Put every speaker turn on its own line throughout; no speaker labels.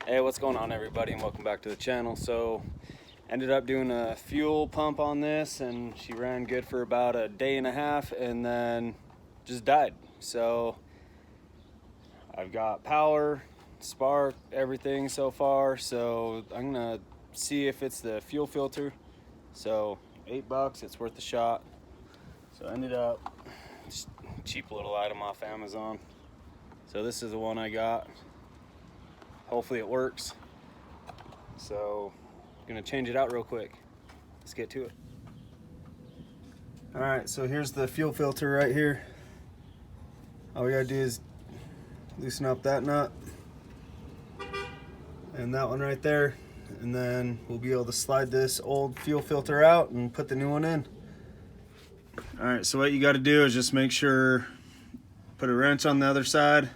Hey, what's going on, everybody, and welcome back to the channel. So ended up doing a fuel pump on this, and she ran good for about a day and a half and then just died. So I've got power, spark, everything so far, so I'm gonna see if it's the fuel filter. So $8, it's worth a shot. So I ended up just cheap little item off Amazon. So this is the one I got. Hopefully it works. So I'm gonna change it out real quick. Let's get to it. All right, so here's the fuel filter right here. All we gotta do is loosen up that nut and that one right there, and then we'll be able to slide this old fuel filter out and put the new one in. All right, so what you gotta do is just make sure, put a wrench on the other side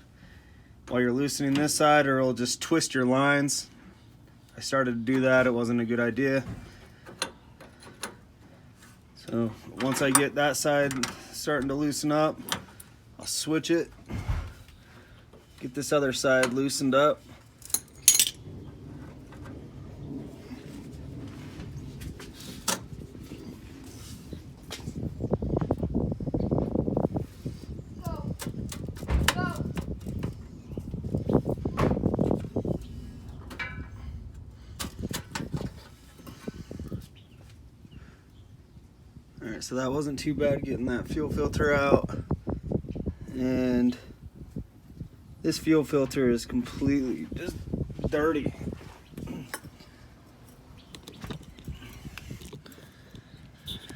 while you're loosening this side, or it'll just twist your lines. I started to do that, it wasn't a good idea. So once I get that side starting to loosen up, I'll switch it, get this other side loosened up. Alright, so that wasn't too bad getting that fuel filter out. And this fuel filter is completely just dirty.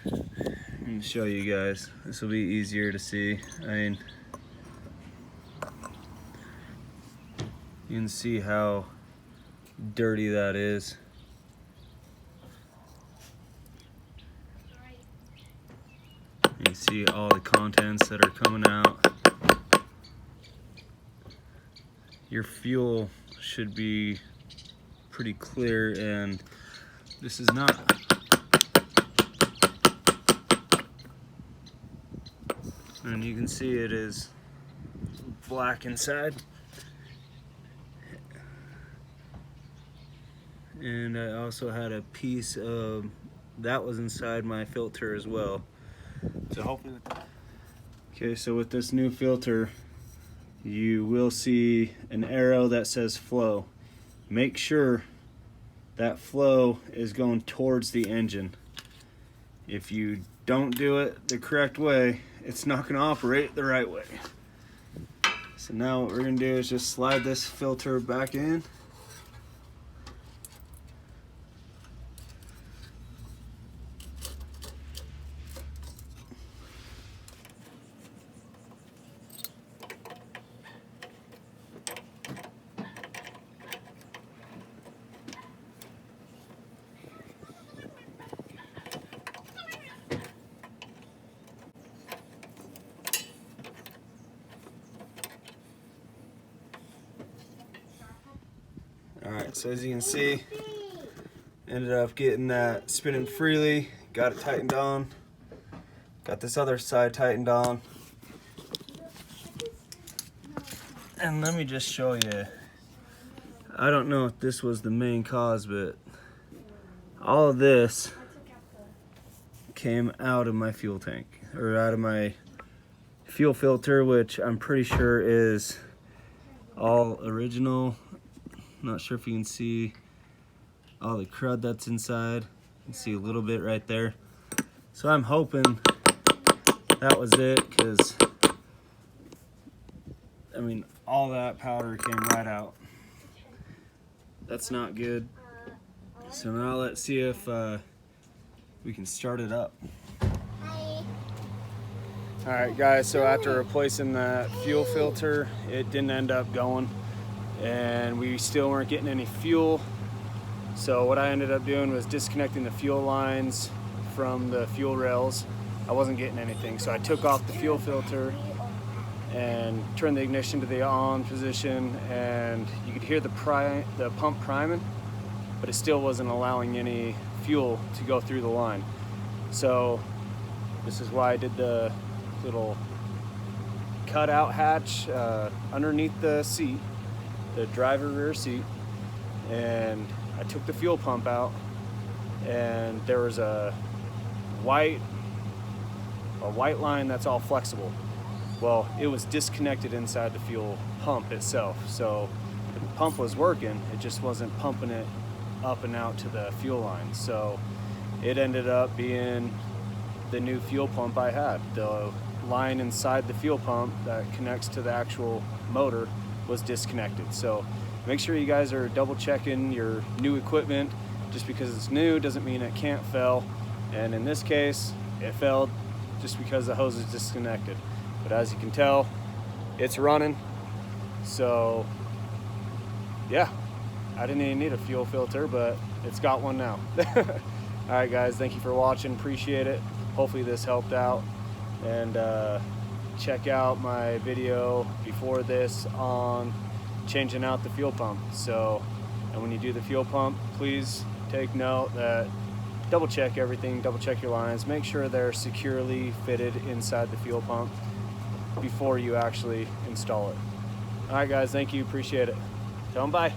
Let me show you guys. This will be easier to see. I mean, you can see how dirty that is. You can see all the contents that are coming out. Your fuel should be pretty clear, and this is not. And you can see it is black inside. And I also had a piece of that was inside my filter as well. So hopefully, okay, so with this new filter, you will see an arrow that says flow. Make sure that flow is going towards the engine. If you don't do it the correct way, it's not going to operate the right way. So now what we're going to do is just slide this filter back in. Alright, so as you can see, ended up getting that spinning freely, got it tightened on, got this other side tightened on. And let me just show you, I don't know if this was the main cause, but all of this came out of my fuel tank, or out of my fuel filter, which I'm pretty sure is all original. Not sure if you can see all the crud that's inside. You can see a little bit right there. So I'm hoping that was it, because I mean, all that powder came right out. That's not good. So now let's see if we can start it up. Alright guys, so after replacing that fuel filter, it didn't end up going, and we still weren't getting any fuel. So what I ended up doing was disconnecting the fuel lines from the fuel rails. I wasn't getting anything, so I took off the fuel filter and turned the ignition to the on position, and you could hear the pump priming, but it still wasn't allowing any fuel to go through the line. So this is why I did the little cutout hatch underneath the seat, the driver rear seat, and I took the fuel pump out, and there was a white line that's all flexible. Well, it was disconnected inside the fuel pump itself. So the pump was working, it just wasn't pumping it up and out to the fuel line. So it ended up being the new fuel pump I had. The line inside the fuel pump that connects to the actual motor was disconnected. So make sure you guys are double checking your new equipment. Just because it's new doesn't mean it can't fail. And in this case, it failed just because the hose is disconnected. But as you can tell, it's running. So yeah, I didn't even need a fuel filter, but it's got one now. All right guys, thank you for watching, appreciate it. Hopefully this helped out, and check out my video before this on changing out the fuel pump. So, and when you do the fuel pump, please take note that double check everything, double check your lines, make sure they're securely fitted inside the fuel pump before you actually install it. All right guys, thank you, appreciate it. Tell them bye.